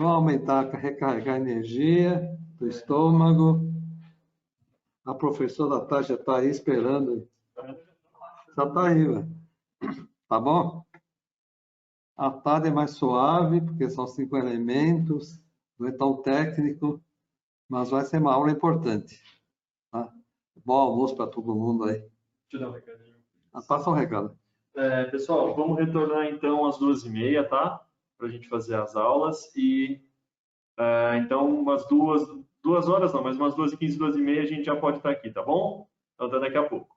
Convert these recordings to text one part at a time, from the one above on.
Vamos aumentar, recarregar a energia do estômago. A professora Tá já está aí esperando. Já está aí, velho. Tá bom? A tarde é mais suave, porque são 5 elementos, não é tão técnico, mas vai ser uma aula importante. Tá? Bom almoço para todo mundo aí. Deixa eu dar um recadinho. Passa um recado. Pessoal, vamos retornar então às 2h30, tá? Para a gente fazer as aulas. E então, umas 2 horas não, mas umas 2h15, 2h30 a gente já pode estar aqui, tá bom? Então, até daqui a pouco.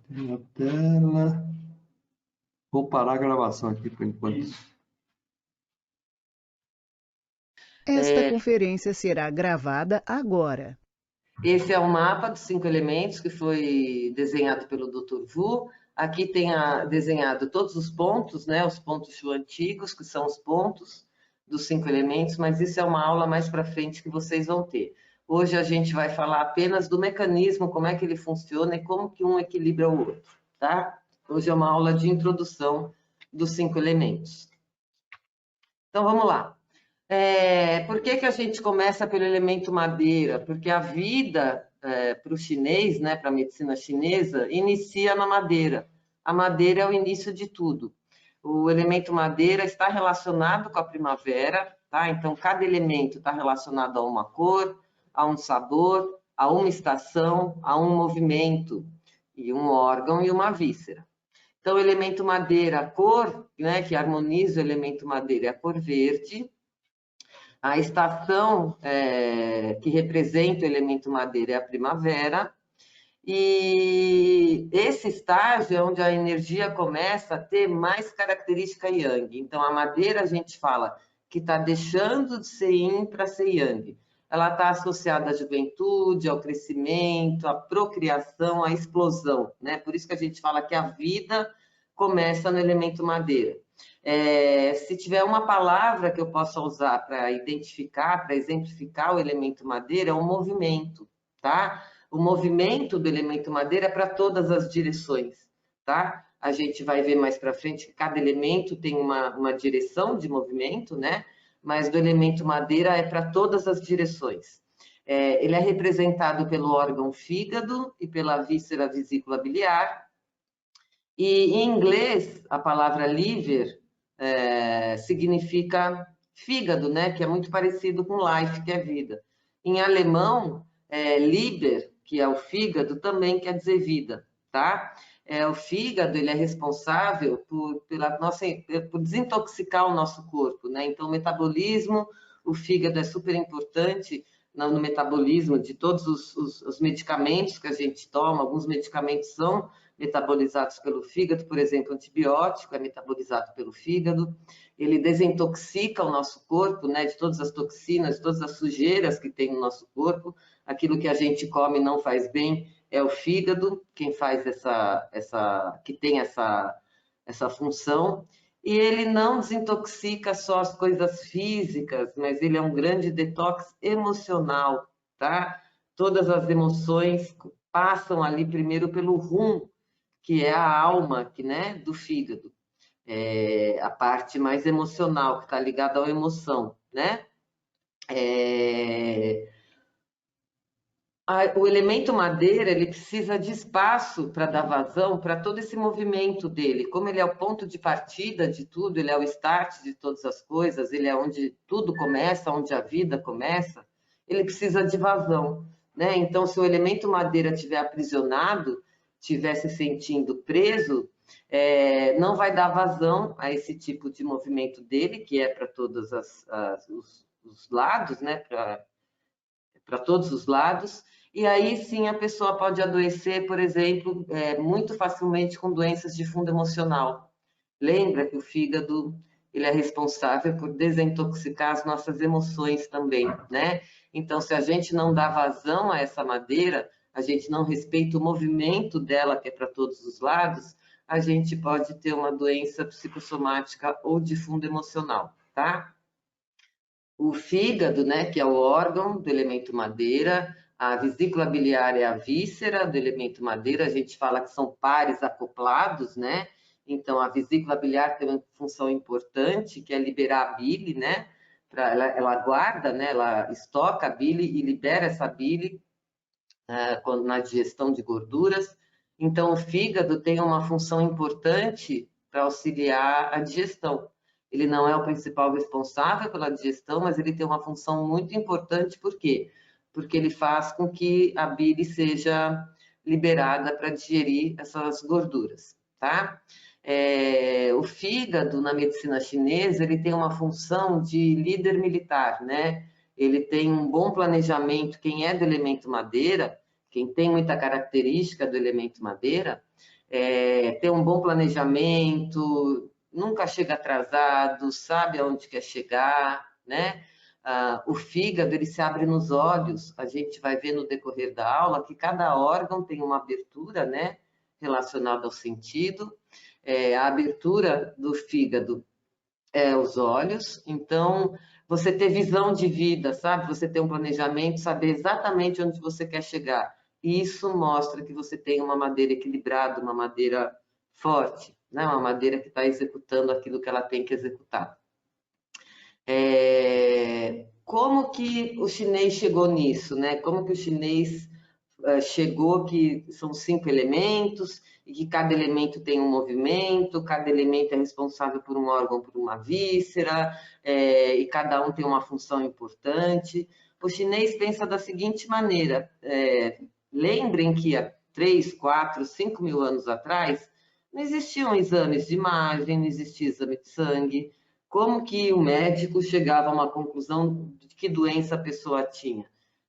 Na tela. Vou parar a gravação aqui por enquanto. Isso. Esta conferência será gravada agora. Esse é o mapa dos 5 elementos que foi desenhado pelo Dr. Wu. Aqui tem desenhado todos os pontos, né? Os pontos Shu antigos, que são os pontos dos 5 elementos, mas isso é uma aula mais para frente que vocês vão ter. Hoje a gente vai falar apenas do mecanismo, como é que ele funciona e como que um equilibra o outro, tá? Hoje é uma aula de introdução dos 5 elementos. Então, vamos lá. Por que a gente começa pelo elemento madeira? Porque a vida, para o chinês, né, para a medicina chinesa, inicia na madeira. A madeira é o início de tudo. O elemento madeira está relacionado com a primavera, tá? Então, cada elemento está relacionado a uma cor, a um sabor, a uma estação, a um movimento, e um órgão e uma víscera. Então, o elemento madeira, a cor, né, que harmoniza o elemento madeira é a cor verde. A estação que representa o elemento madeira é a primavera. E esse estágio é onde a energia começa a ter mais característica yang. Então, a madeira, a gente fala que está deixando de ser yin para ser yang. Ela está associada à juventude, ao crescimento, à procriação, à explosão, né? Por isso que a gente fala que a vida começa no elemento madeira. Se tiver uma palavra que eu possa usar para identificar, para exemplificar o elemento madeira, é o movimento, tá? O movimento do elemento madeira é para todas as direções, tá? A gente vai ver mais para frente que cada elemento tem uma direção de movimento, né? Mas do elemento madeira é para todas as direções. Ele é representado pelo órgão fígado e pela víscera vesícula biliar. E em inglês, a palavra liver significa fígado, né? Que é muito parecido com life, que é vida. Em alemão, Liber, que é o fígado, também quer dizer vida, tá? O fígado, ele é responsável por desintoxicar o nosso corpo, né? Então, o metabolismo, o fígado é super importante no metabolismo de todos os medicamentos que a gente toma. Alguns medicamentos são metabolizados pelo fígado, por exemplo, antibiótico é metabolizado pelo fígado. Ele desintoxica o nosso corpo, né, de todas as toxinas, de todas as sujeiras que tem no nosso corpo. Aquilo que a gente come não faz bem é o fígado, quem faz que tem essa função. E ele não desintoxica só as coisas físicas, mas ele é um grande detox emocional, tá? Todas as emoções passam ali primeiro pelo rum, que é a alma, né, do fígado. A parte mais emocional, que está ligada à emoção, né? O elemento madeira, ele precisa de espaço para dar vazão para todo esse movimento dele. Como ele é o ponto de partida de tudo, ele é o start de todas as coisas, ele é onde tudo começa, onde a vida começa, ele precisa de vazão, né? Então, se o elemento madeira estiver aprisionado, estiver se sentindo preso, não vai dar vazão a esse tipo de movimento dele, que é para todos os lados, né? Para todos os lados. E aí sim a pessoa pode adoecer, por exemplo, muito facilmente com doenças de fundo emocional. Lembra que o fígado ele é responsável por desintoxicar as nossas emoções também, né? Então, se a gente não dá vazão a essa madeira, a gente não respeita o movimento dela, que é para todos os lados, a gente pode ter uma doença psicossomática ou de fundo emocional, tá? O fígado, né, que é o órgão do elemento madeira, A vesícula biliar é a víscera do elemento madeira, a gente fala que são pares acoplados, né? Então, a vesícula biliar tem uma função importante, que é liberar a bile, né? Ela guarda, né? Ela estoca a bile e libera essa bile na digestão de gorduras. Então, o fígado tem uma função importante para auxiliar a digestão. Ele não é o principal responsável pela digestão, mas ele tem uma função muito importante, por quê? Porque ele faz com que a bile seja liberada para digerir essas gorduras, tá? O fígado, na medicina chinesa, ele tem uma função de líder militar, né? Ele tem um bom planejamento. Quem é do elemento madeira, quem tem muita característica do elemento madeira, tem um bom planejamento, nunca chega atrasado, sabe aonde quer chegar, né? O fígado, ele se abre nos olhos. A gente vai ver no decorrer da aula que cada órgão tem uma abertura, né, relacionada ao sentido. A abertura do fígado é os olhos. Então, você ter visão de vida, sabe? Você ter um planejamento, saber exatamente onde você quer chegar. Isso mostra que você tem uma madeira equilibrada, uma madeira forte, né? Uma madeira que está executando aquilo que ela tem que executar. Como que o chinês chegou nisso, né? Como que o chinês chegou que são 5 elementos e que cada elemento tem um movimento, cada elemento é responsável por um órgão, por uma víscera, e cada um tem uma função importante. O chinês pensa da seguinte maneira: lembrem que há 3, 4, 5 mil anos atrás não existiam exames de imagem, não existia exame de sangue. Como que o médico chegava a uma conclusão de que doença a pessoa tinha?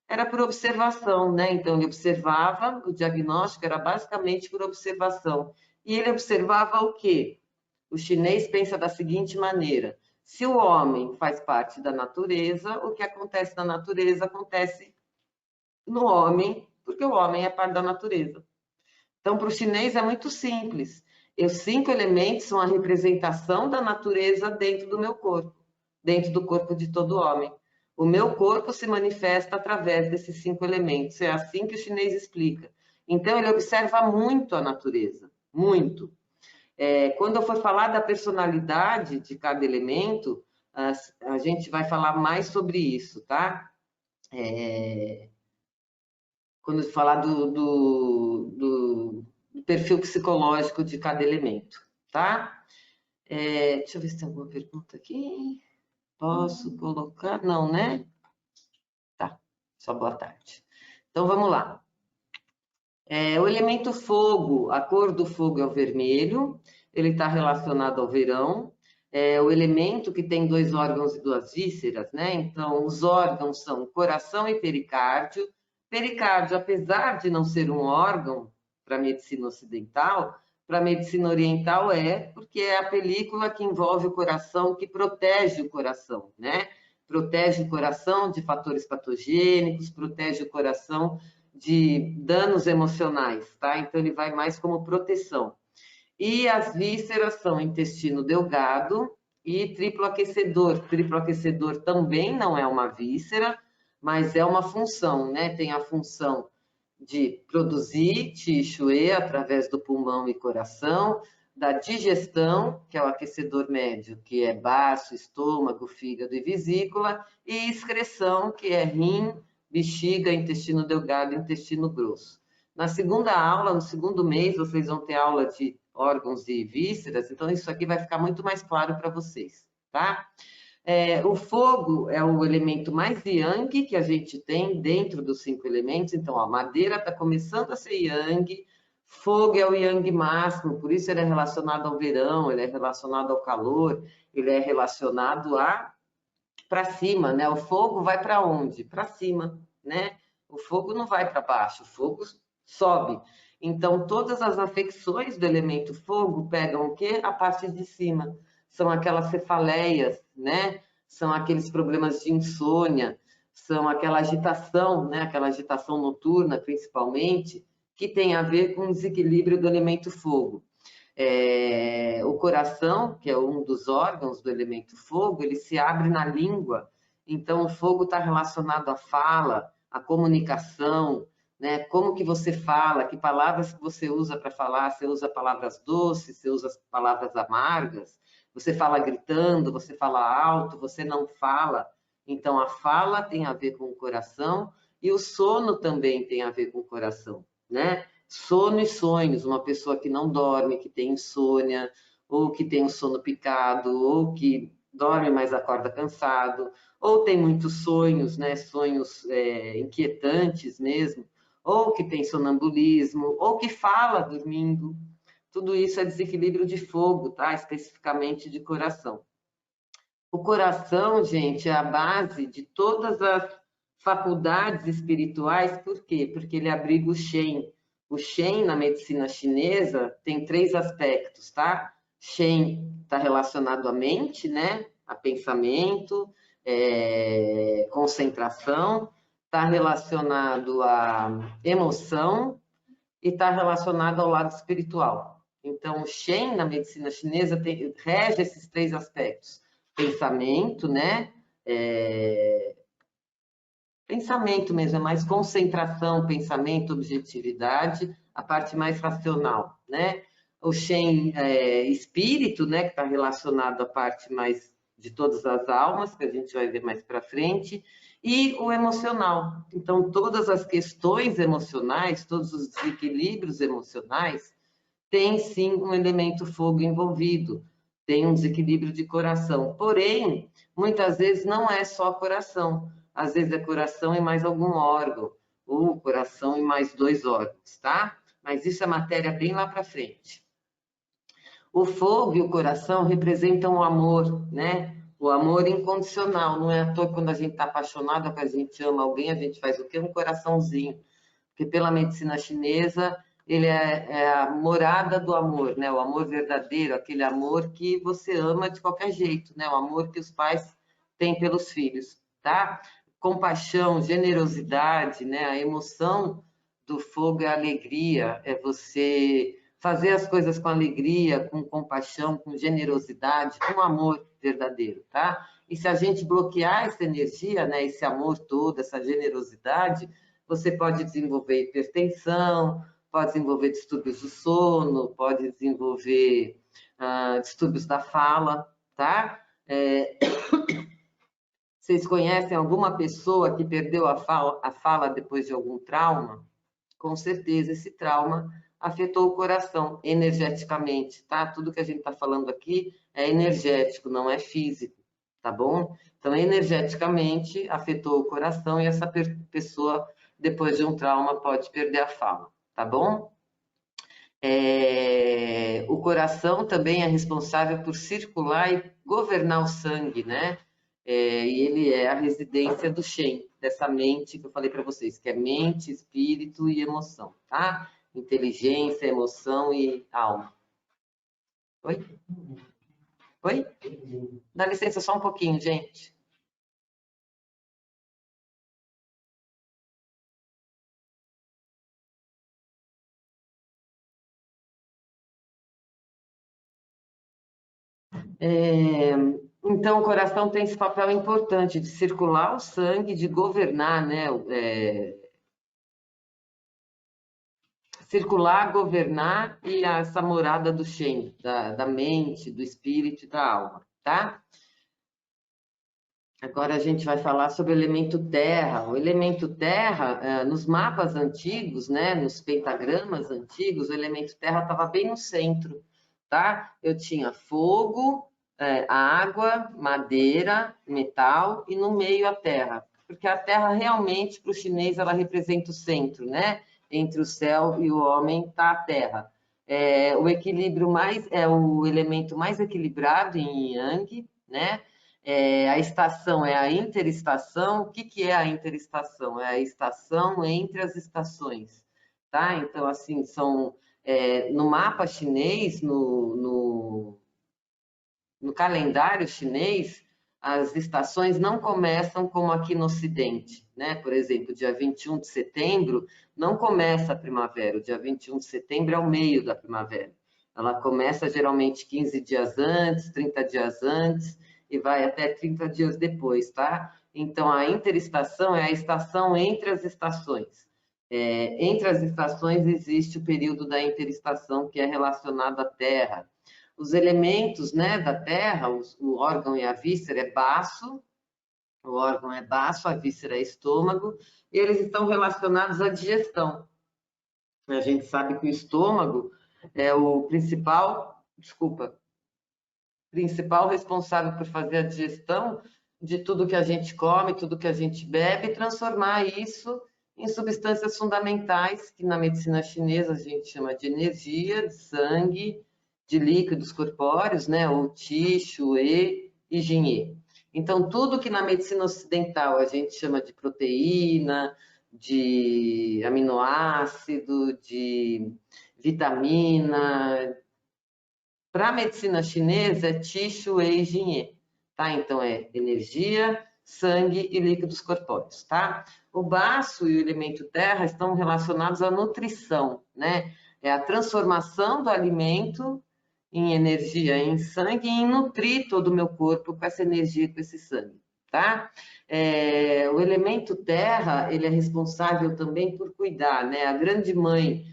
Era por observação, né? Então, ele observava, o diagnóstico era basicamente por observação. E ele observava o quê? O chinês pensa da seguinte maneira: se o homem faz parte da natureza, o que acontece na natureza acontece no homem, porque o homem é parte da natureza. Então, para o chinês é muito simples. Os 5 elementos são a representação da natureza dentro do meu corpo, dentro do corpo de todo homem. O meu corpo se manifesta através desses 5 elementos. É assim que o chinês explica. Então, ele observa muito a natureza, muito. Quando eu for falar da personalidade de cada elemento, a gente vai falar mais sobre isso, tá? Quando eu falar do perfil psicológico de cada elemento, tá? Deixa eu ver se tem alguma pergunta aqui. Posso colocar? Não, né? Tá, só boa tarde. Então, vamos lá. O elemento fogo, a cor do fogo é o vermelho, ele está relacionado ao verão. O elemento que tem 2 órgãos e 2 vísceras, né? Então, os órgãos são coração e pericárdio. Pericárdio, apesar de não ser um órgão para a medicina ocidental, para a medicina oriental porque é a película que envolve o coração, que protege o coração, né? Protege o coração de fatores patogênicos, protege o coração de danos emocionais, tá? Então, ele vai mais como proteção. E as vísceras são intestino delgado e triplo aquecedor. Triplo aquecedor também não é uma víscera, mas é uma função, né? Tem a função de produzir Qi através do pulmão e coração, da digestão, que é o aquecedor médio, que é baço, estômago, fígado e vesícula, e excreção, que é rim, bexiga, intestino delgado e intestino grosso. Na segunda aula, no segundo mês, vocês vão ter aula de órgãos e vísceras, então isso aqui vai ficar muito mais claro para vocês, tá? O fogo é o elemento mais yang que a gente tem dentro dos 5 elementos. Então, a madeira está começando a ser yang, fogo é o yang máximo, por isso ele é relacionado ao verão, ele é relacionado ao calor, ele é relacionado para cima, né? O fogo vai para onde? Para cima, né? O fogo não vai para baixo, o fogo sobe. Então, todas as afecções do elemento fogo pegam o quê? A parte de cima. São aquelas cefaleias, né? São aqueles problemas de insônia, são aquela agitação, né? Aquela agitação noturna, principalmente, que tem a ver com o desequilíbrio do elemento fogo. O coração, que é um dos órgãos do elemento fogo, ele se abre na língua. Então, o fogo está relacionado à fala, a comunicação, né? Como que você fala, que palavras que você usa para falar, você usa palavras doces, você usa palavras amargas, você fala gritando, você fala alto, você não fala. Então, a fala tem a ver com o coração e o sono também tem a ver com o coração, né? Sono e sonhos, uma pessoa que não dorme, que tem insônia, ou que tem um sono picado, ou que dorme, mas acorda cansado, ou tem muitos sonhos, né? Sonhos inquietantes mesmo, ou que tem sonambulismo, ou que fala dormindo. Tudo isso é desequilíbrio de fogo, tá? Especificamente de coração. O coração, gente, é a base de todas as faculdades espirituais. Por quê? Porque ele abriga o Shen. O Shen, na medicina chinesa, tem 3 aspectos, tá? Shen está relacionado à mente, né? A pensamento, concentração, está relacionado à emoção e está relacionado ao lado espiritual. Então, o Shen, na medicina chinesa, rege esses 3 aspectos. Pensamento, né? Pensamento mesmo, é mais concentração, pensamento, objetividade, a parte mais racional, né? O Shen espírito, né? Que está relacionado à parte mais de todas as almas, que a gente vai ver mais para frente, e o emocional. Então, todas as questões emocionais, todos os desequilíbrios emocionais, tem sim um elemento fogo envolvido, tem um desequilíbrio de coração. Porém, muitas vezes não é só coração, às vezes é coração e mais algum órgão, ou coração e mais 2 órgãos, tá? Mas isso é matéria bem lá para frente. O fogo e o coração representam o amor, né? O amor incondicional. Não é à toa que quando a gente está apaixonado, que a gente ama alguém, a gente faz o quê? Um coraçãozinho. Porque pela medicina chinesa, ele é a morada do amor, né? O amor verdadeiro, aquele amor que você ama de qualquer jeito, né? O amor que os pais têm pelos filhos, tá? Compaixão, generosidade, né? A emoção do fogo é a alegria, é você fazer as coisas com alegria, com compaixão, com generosidade, com amor verdadeiro, tá? E se a gente bloquear essa energia, né, esse amor todo, essa generosidade, você pode desenvolver hipertensão, pode desenvolver distúrbios do sono, pode desenvolver distúrbios da fala, tá? Vocês conhecem alguma pessoa que perdeu a fala depois de algum trauma? Com certeza, esse trauma afetou o coração energeticamente, tá? Tudo que a gente está falando aqui é energético, não é físico, tá bom? Então, energeticamente, afetou o coração e essa pessoa, depois de um trauma, pode perder a fala, tá bom? O coração também é responsável por circular e governar o sangue, né? E ele é a residência do Shen, dessa mente que eu falei para vocês, que é mente, espírito e emoção, tá? Inteligência, emoção e alma. Oi? Oi? Dá licença só um pouquinho, gente. Então, o coração tem esse papel importante de circular o sangue, de governar, né? Circular, governar e essa morada do Shen, da mente, do espírito e da alma, tá? Agora a gente vai falar sobre o elemento terra. O elemento terra, nos mapas antigos, né, nos pentagramas antigos, o elemento terra estava bem no centro, tá? Eu tinha fogo, água, madeira, metal e no meio a terra. Porque a terra realmente, para o chinês, ela representa o centro, né? Entre o céu e o homem está a terra. O equilíbrio o elemento mais equilibrado em Yang, né? A estação é a interestação. O que é a interestação? É a estação entre as estações, tá? Então, assim, no mapa chinês, no calendário chinês, as estações não começam como aqui no Ocidente, né? Por exemplo, dia 21 de setembro não começa a primavera, o dia 21 de setembro é o meio da primavera. Ela começa geralmente 15 dias antes, 30 dias antes, e vai até 30 dias depois, tá? Então, a interestação é a estação entre as estações. Entre as estações existe o período da interestação, que é relacionado à Terra. Os elementos, né, da Terra, o órgão e a víscera é baço, o órgão é baço, a víscera é estômago, e eles estão relacionados à digestão. A gente sabe que o estômago é o principal responsável por fazer a digestão de tudo que a gente come, tudo que a gente bebe, e transformar isso em substâncias fundamentais, que na medicina chinesa a gente chama de energia, de sangue, de líquidos corpóreos, né? Ou qi, shui e jinhe. Então, tudo que na medicina ocidental a gente chama de proteína, de aminoácido, de vitamina, para a medicina chinesa é qi, shui e jinhe, tá? Então, é energia, sangue e líquidos corpóreos, tá? O baço e o elemento terra estão relacionados à nutrição, né? É a transformação do alimento em energia, em sangue, e em nutrir todo o meu corpo com essa energia, com esse sangue, tá? O elemento terra, ele é responsável também por cuidar, né? A grande mãe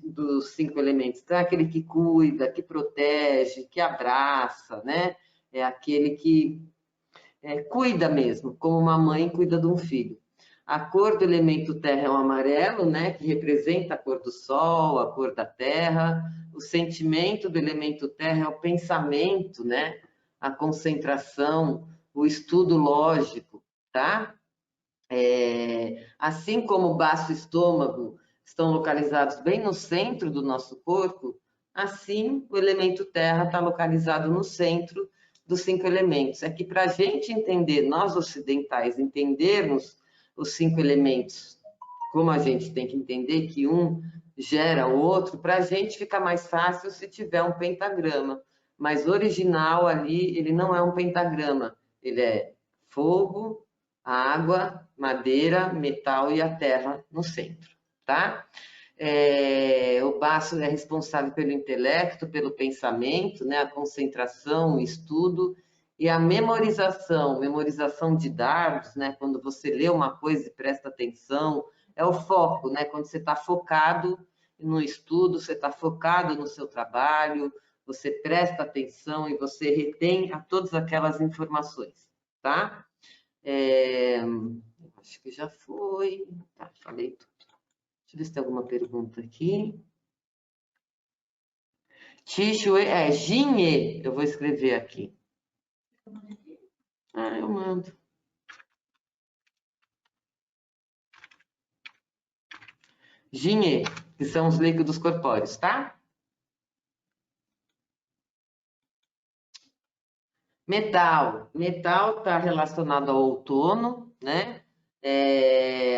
dos 5 elementos, então é aquele que cuida, que protege, que abraça, né? É aquele que cuida mesmo, como uma mãe cuida de um filho. A cor do elemento terra é o amarelo, né? Que representa a cor do sol, a cor da terra. O sentimento do elemento terra é o pensamento, né? A concentração, o estudo lógico, tá? Assim como o baço e o estômago estão localizados bem no centro do nosso corpo, assim o elemento terra está localizado no centro dos 5 elementos. É que para a gente entender, nós ocidentais, entendermos os 5 elementos, como a gente tem que entender que um gera o outro, para a gente fica mais fácil se tiver um pentagrama. Mas original ali, ele não é um pentagrama, ele é fogo, água, madeira, metal e a terra no centro, tá? O baço é responsável pelo intelecto, pelo pensamento, né? A concentração, o estudo e a memorização de dados, né? Quando você lê uma coisa e presta atenção, é o foco, né? Quando você está focado no estudo, você está focado no seu trabalho, você presta atenção e você retém a todas aquelas informações, tá? Acho que já foi. Tá, falei tudo. Deixa eu ver se tem alguma pergunta aqui. Xixue, Jinhe, eu vou escrever aqui. Eu mando. Jinhe, que são os líquidos corpóreos, tá? Metal. Metal está relacionado ao outono, né?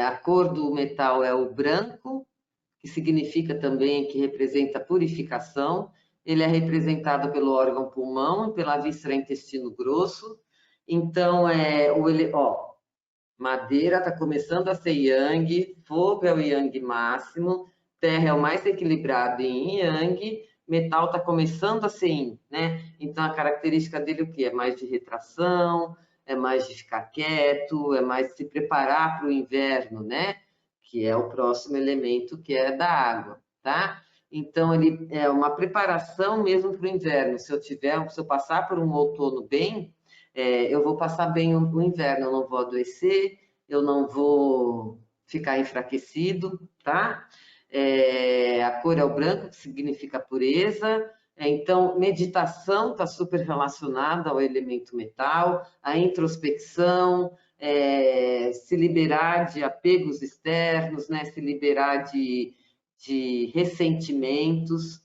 A cor do metal é o branco, que significa também que representa purificação. Ele é representado pelo órgão pulmão e pela víscera intestino grosso. Então, madeira está começando a ser yang, fogo é o yang máximo, terra é o mais equilibrado em yang, metal está começando a ser yin, né? Então, a característica dele o quê? É mais de retração, é mais de ficar quieto, é mais de se preparar para o inverno, né? Que é o próximo elemento, que é da água, tá? Então, ele é uma preparação mesmo para o inverno. Se eu passar por um outono bem, eu vou passar bem o inverno, eu não vou adoecer, eu não vou ficar enfraquecido, tá? A cor é o branco, que significa pureza. Então, meditação está super relacionada ao elemento metal, a introspecção, se liberar de apegos externos, né? Se liberar de ressentimentos.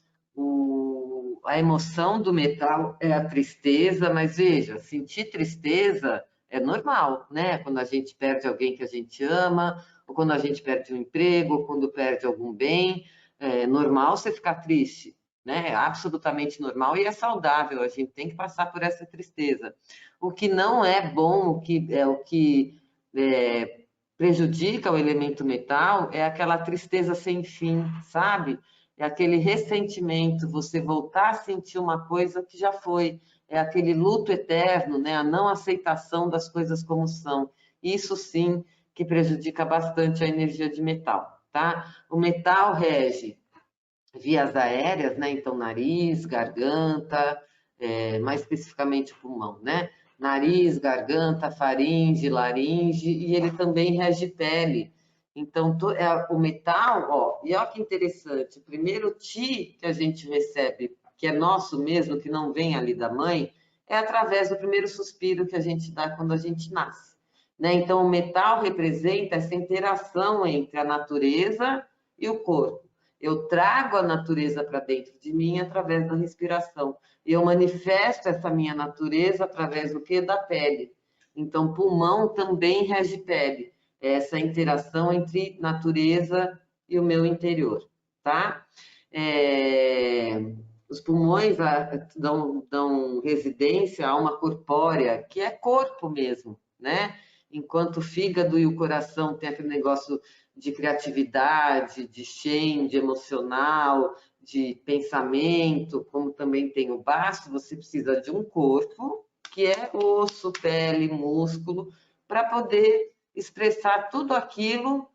A emoção do metal é a tristeza, mas veja, sentir tristeza é normal, né? Quando a gente perde alguém que a gente ama, ou quando a gente perde um emprego, ou quando perde algum bem, é normal você ficar triste, né? É absolutamente normal e é saudável, a gente tem que passar por essa tristeza. O que não é bom, o que prejudica o elemento metal é aquela tristeza sem fim, sabe? É aquele ressentimento, você voltar a sentir uma coisa que já foi, é aquele luto eterno, né? A não aceitação das coisas como são. isso sim que prejudica bastante a energia de metal, tá? O metal rege vias aéreas, né? Então, nariz, garganta, mais especificamente pulmão, né? Nariz, garganta, faringe, laringe, e ele também rege pele. Então, o metal, ó, e olha que interessante, o primeiro Ti que a gente recebe, que é nosso mesmo, que não vem ali da mãe, é através do primeiro suspiro que a gente dá quando a gente nasce, né? Então, o metal representa essa interação entre a natureza e o corpo. Eu trago a natureza para dentro de mim através da respiração. E eu manifesto essa minha natureza através do quê? Da pele. Então, pulmão também rege pele. É essa interação entre natureza e o meu interior, tá? Os pulmões dão residência a uma corpórea, que é corpo mesmo, né? Enquanto o fígado e o coração têm aquele negócio de criatividade, de change emocional, de pensamento, como também tem o baço, você precisa de um corpo, que é osso, pele, músculo, para poder expressar tudo aquilo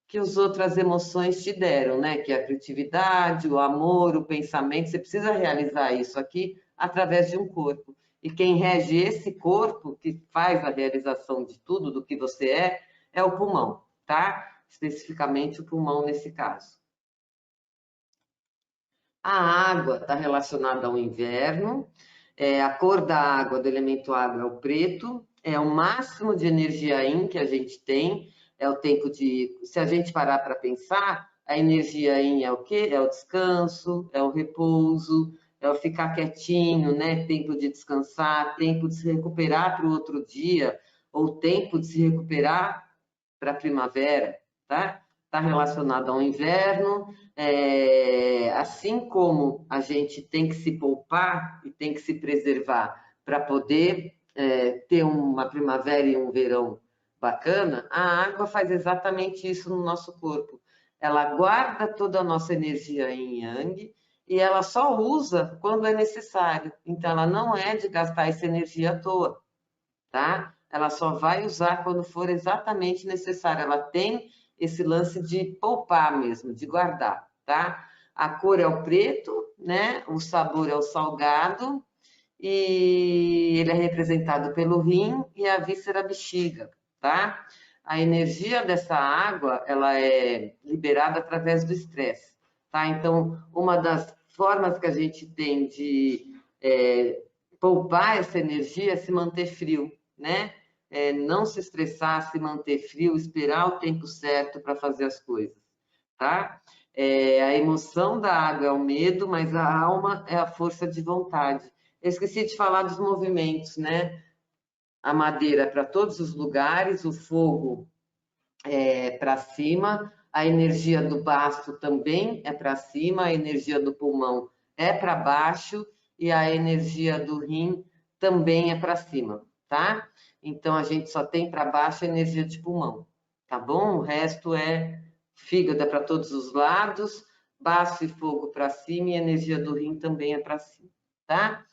que as outras emoções te deram, né? Que é a criatividade, o amor, o pensamento. Você precisa realizar isso aqui através de um corpo. E quem rege esse corpo, que faz a realização de tudo do que você é o pulmão, tá? Especificamente o pulmão nesse caso. A água está relacionada ao inverno, a cor da água, do elemento água, é o preto, é o máximo de energia yin que a gente tem, é o tempo de... Se a gente parar para pensar, a energia yin é o quê? É o descanso, é o repouso, é o ficar quietinho, né? Tempo de descansar, tempo de se recuperar para o outro dia, ou tempo de se recuperar para a primavera, tá? Está relacionado ao inverno, assim como a gente tem que se poupar e tem que se preservar para poder ter uma primavera e um verão bacana, a água faz exatamente isso no nosso corpo. Ela guarda toda a nossa energia em yang e ela só usa quando é necessário. Então, ela não é de gastar essa energia à toa, tá? Ela só vai usar quando for exatamente necessário. Ela tem esse lance de poupar mesmo, de guardar, tá? A cor é o preto, né? O sabor é o salgado e ele é representado pelo rim e a víscera bexiga, tá? A energia dessa água, ela é liberada através do estresse, tá? Então, uma das formas que a gente tem de poupar essa energia é se manter frio, né? Não se estressar, se manter frio, esperar o tempo certo para fazer as coisas, tá? A emoção da água é o medo, mas a alma é a força de vontade. Eu esqueci de falar dos movimentos, né? A madeira para todos os lugares, o fogo é para cima, a energia do baço também é para cima, a energia do pulmão é para baixo e a energia do rim também é para cima, tá? Então, a gente só tem para baixo a energia de pulmão, tá bom? O resto é fígado é para todos os lados, baço e fogo para cima e a energia do rim também é para cima, tá?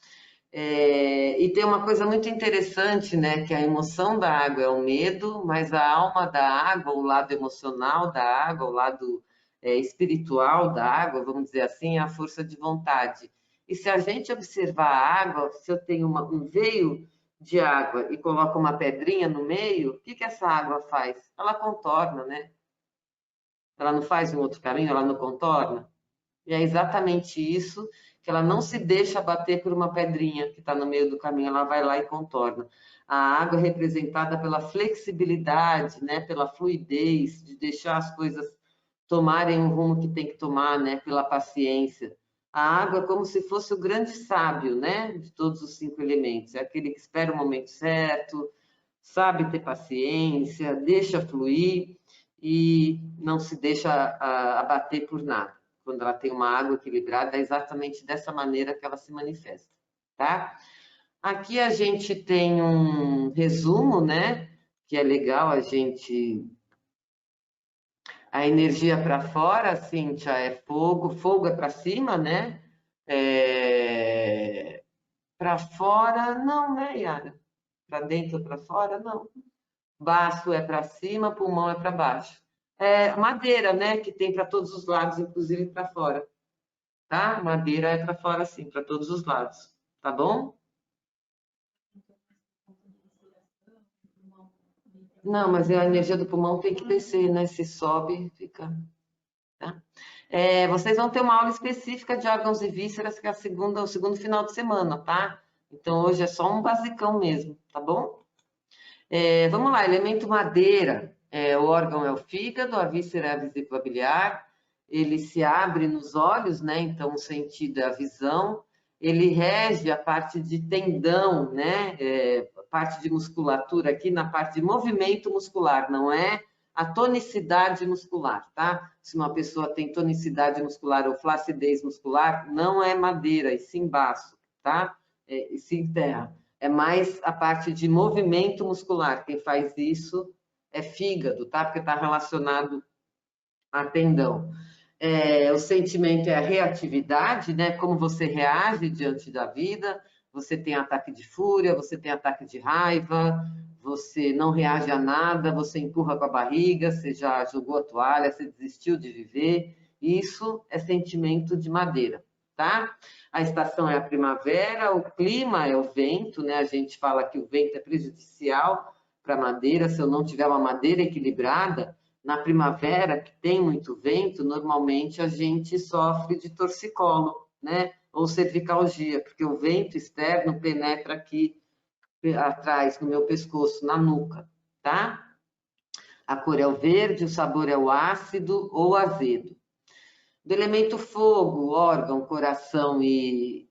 E tem uma coisa muito interessante, né? Que a emoção da água é o medo, mas a alma da água, o lado emocional da água, o lado espiritual da água, vamos dizer assim, é a força de vontade. E se a gente observar a água, se eu tenho um veio de água e coloco uma pedrinha no meio, o que essa água faz? Ela contorna, né? Ela não faz um outro caminho, ela não contorna. E é exatamente isso, que ela não se deixa bater por uma pedrinha que está no meio do caminho, ela vai lá e contorna. A água é representada pela flexibilidade, né, pela fluidez, de deixar as coisas tomarem o rumo que tem que tomar, né, pela paciência. A água é como se fosse o grande sábio, né, de todos os 5 elementos. É aquele que espera o momento certo, sabe ter paciência, deixa fluir e não se deixa abater por nada. Quando ela tem uma água equilibrada, é exatamente dessa maneira que ela se manifesta, tá? Aqui a gente tem um resumo, né? Que é legal a gente... A energia para fora, Cíntia, é fogo. Fogo é para cima, né? Para fora, não, né, Yara? Para dentro ou para fora, não. baço é para cima, pulmão é para baixo. É madeira, né? Que tem para todos os lados, inclusive para fora. Tá? Madeira é para fora, sim, para todos os lados. Tá bom? Não, mas a energia do pulmão tem que descer, né? Se sobe, fica... Tá? Vocês vão ter uma aula específica de órgãos e vísceras, que é o segundo final de semana, tá? Então, hoje é só um basicão mesmo, tá bom? Vamos lá, elemento madeira. O órgão é o fígado, a víscera é a vesícula biliar, ele se abre nos olhos, né? Então, o sentido é a visão. Ele rege a parte de tendão, né? Parte de musculatura aqui na parte de movimento muscular, não é a tonicidade muscular, tá? Se uma pessoa tem tonicidade muscular ou flacidez muscular, não é madeira, e sim baço, tá? E sim terra. É mais a parte de movimento muscular. Quem faz isso é fígado, tá? Porque está relacionado a tendão. O sentimento é a reatividade, né? Como você reage diante da vida. Você tem ataque de fúria, você tem ataque de raiva, você não reage a nada, você empurra com a barriga, você já jogou a toalha, você desistiu de viver. Isso é sentimento de madeira, tá? A estação é a primavera, o clima é o vento, né? A gente fala que o vento é prejudicial para a madeira. Se eu não tiver uma madeira equilibrada, na primavera, que tem muito vento, normalmente a gente sofre de torcicolo, né? Ou cervicalgia, porque o vento externo penetra aqui atrás, no meu pescoço, na nuca, tá? A cor é o verde, o sabor é o ácido ou azedo. Do elemento fogo, órgão, coração e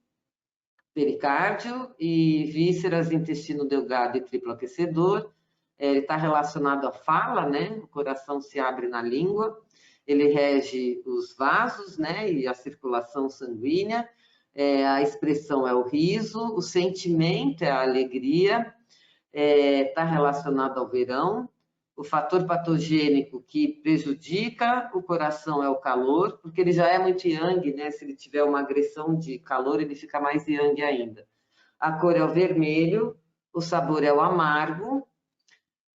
pericárdio, e vísceras, intestino delgado e triplo aquecedor. Ele está relacionado à fala, né? O coração se abre na língua. Ele rege os vasos, né? E a circulação sanguínea. A expressão é o riso. O sentimento é a alegria. Está relacionado ao verão. O fator patogênico que prejudica o coração é o calor, porque ele já é muito yang, né? Se ele tiver uma agressão de calor, ele fica mais yang ainda. A cor é o vermelho, o sabor é o amargo.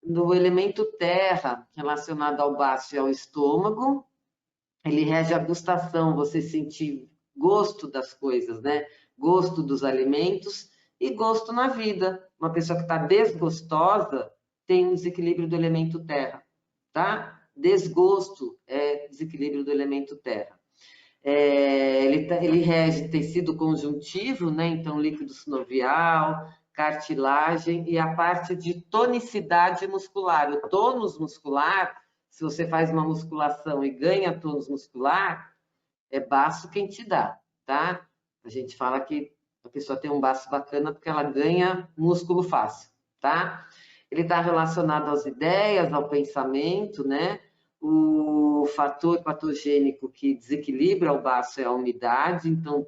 No elemento terra, relacionado ao baço e ao estômago, ele rege a gustação, você sentir gosto das coisas, né? Gosto dos alimentos e gosto na vida. Uma pessoa que está desgostosa tem um desequilíbrio do elemento terra, tá? Desgosto é desequilíbrio do elemento terra. Ele rege tecido conjuntivo, né? Então, líquido sinovial, cartilagem e a parte de tonicidade muscular. O tônus muscular, se você faz uma musculação e ganha tônus muscular, é baço quem te dá, tá? A gente fala que a pessoa tem um baço bacana porque ela ganha músculo fácil, tá? Ele está relacionado às ideias, ao pensamento, né? O fator patogênico que desequilibra o baço é a umidade, então,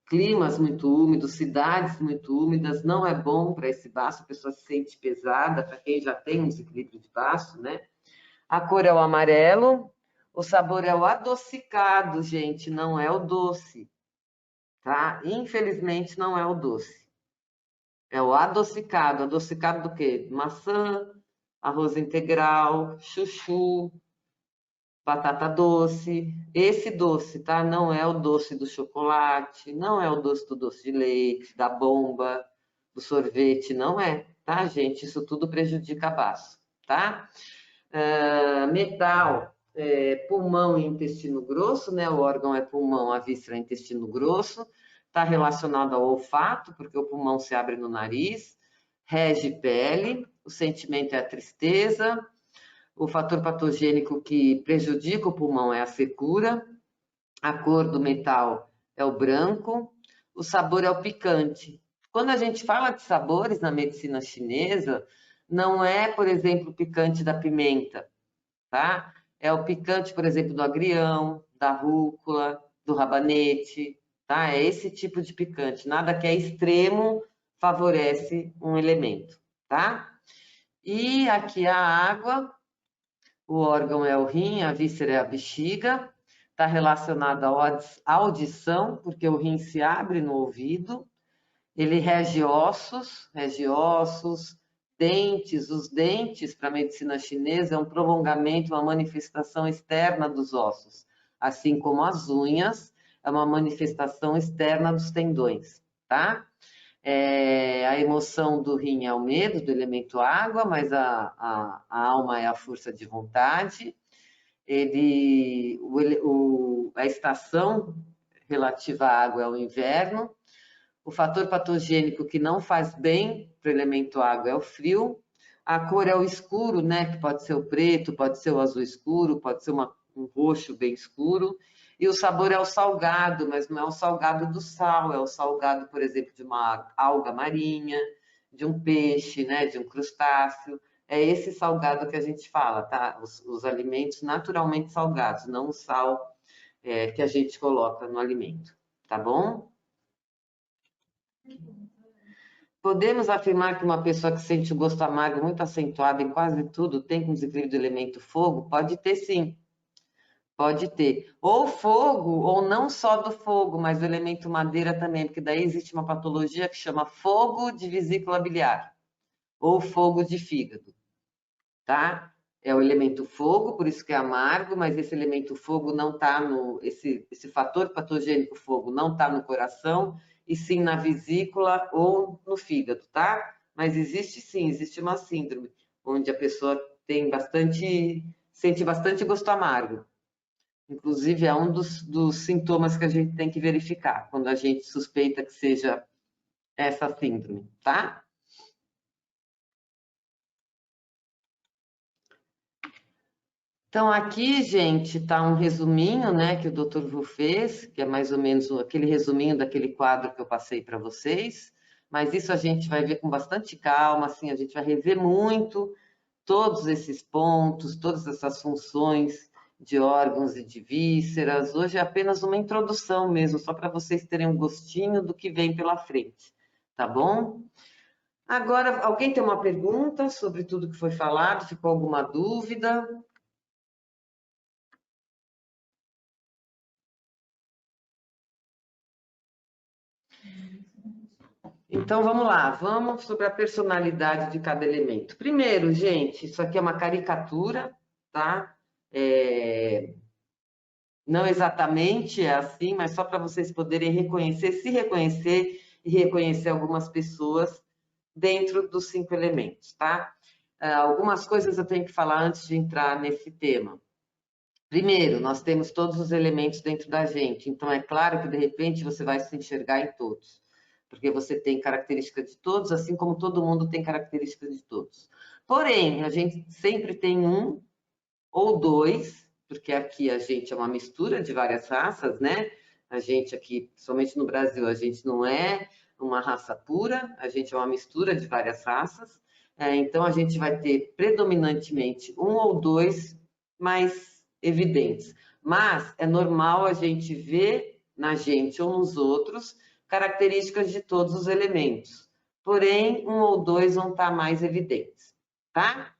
climas muito úmidos, cidades muito úmidas, não é bom para esse baço, a pessoa se sente pesada, para quem já tem um desequilíbrio de baço, né? A cor é o amarelo, o sabor é o adocicado, gente, não é o doce, tá? Infelizmente, não é o doce. É o adocicado. Adocicado do quê? Maçã, arroz integral, chuchu, batata doce. Esse doce, tá? Não é o doce do chocolate, não é o doce do doce de leite, da bomba, do sorvete, não é, tá, gente? Isso tudo prejudica a baço, tá? Metal, pulmão e intestino grosso, né? O órgão é pulmão, a víscera é intestino grosso. Está relacionado ao olfato, porque o pulmão se abre no nariz. Rege pele, o sentimento é a tristeza. O fator patogênico que prejudica o pulmão é a secura. A cor do metal é o branco. O sabor é o picante. Quando a gente fala de sabores na medicina chinesa, não é, por exemplo, o picante da pimenta, tá? É o picante, por exemplo, do agrião, da rúcula, do rabanete, tá? É esse tipo de picante. Nada que é extremo favorece um elemento, tá? E aqui a água, o órgão é o rim, a víscera é a bexiga, está relacionado à audição, porque o rim se abre no ouvido, ele rege ossos, dentes. Os dentes, para a medicina chinesa, é um prolongamento, uma manifestação externa dos ossos, assim como as unhas é uma manifestação externa dos tendões, tá? A emoção do rim é o medo, do elemento água, mas a alma é a força de vontade. A estação relativa à água é o inverno. O fator patogênico que não faz bem para o elemento água é o frio. A cor é o escuro, né? Que pode ser o preto, pode ser o azul escuro, pode ser um roxo bem escuro. E o sabor é o salgado, mas não é o salgado do sal, é o salgado, por exemplo, de uma alga marinha, de um peixe, né? De um crustáceo. É esse salgado que a gente fala, tá? Os alimentos naturalmente salgados, não o sal que a gente coloca no alimento, tá bom? Podemos afirmar que uma pessoa que sente o gosto amargo muito acentuado em quase tudo tem com desequilíbrio do elemento fogo? Pode ter, sim. Pode ter. Ou fogo, ou não só do fogo, mas do elemento madeira também, porque daí existe uma patologia que chama fogo de vesícula biliar, ou fogo de fígado, tá? É o elemento fogo, por isso que é amargo, mas esse elemento fogo não está no... Esse fator patogênico fogo não está no coração, e sim na vesícula ou no fígado, tá? Mas existe sim, existe uma síndrome, onde a pessoa sente bastante gosto amargo. Inclusive, é um dos sintomas que a gente tem que verificar, quando a gente suspeita que seja essa síndrome, tá? Então, aqui, gente, está um resuminho, né, que o Dr. Vu fez, que é mais ou menos aquele resuminho daquele quadro que eu passei para vocês, mas isso a gente vai ver com bastante calma, assim, a gente vai rever muito todos esses pontos, todas essas funções de órgãos e de vísceras. Hoje é apenas uma introdução mesmo, só para vocês terem um gostinho do que vem pela frente, tá bom? Agora, alguém tem uma pergunta sobre tudo que foi falado? Ficou alguma dúvida? Então, vamos lá, vamos sobre a personalidade de cada elemento. Primeiro, gente, isso aqui é uma caricatura, tá? Não exatamente é assim, mas só para vocês poderem reconhecer, se reconhecer e reconhecer algumas pessoas dentro dos 5 elementos, tá? Algumas coisas eu tenho que falar antes de entrar nesse tema. Primeiro, nós temos todos os elementos dentro da gente, então é claro que de repente você vai se enxergar em todos, porque você tem característica de todos, assim como todo mundo tem característica de todos. Porém, a gente sempre tem um ou dois, porque aqui a gente é uma mistura de várias raças, né? A gente aqui, somente no Brasil, a gente não é uma raça pura, a gente é uma mistura de várias raças, então a gente vai ter predominantemente um ou dois mais evidentes. Mas é normal a gente ver na gente ou nos outros características de todos os elementos. Porém, um ou dois vão estar mais evidentes, tá?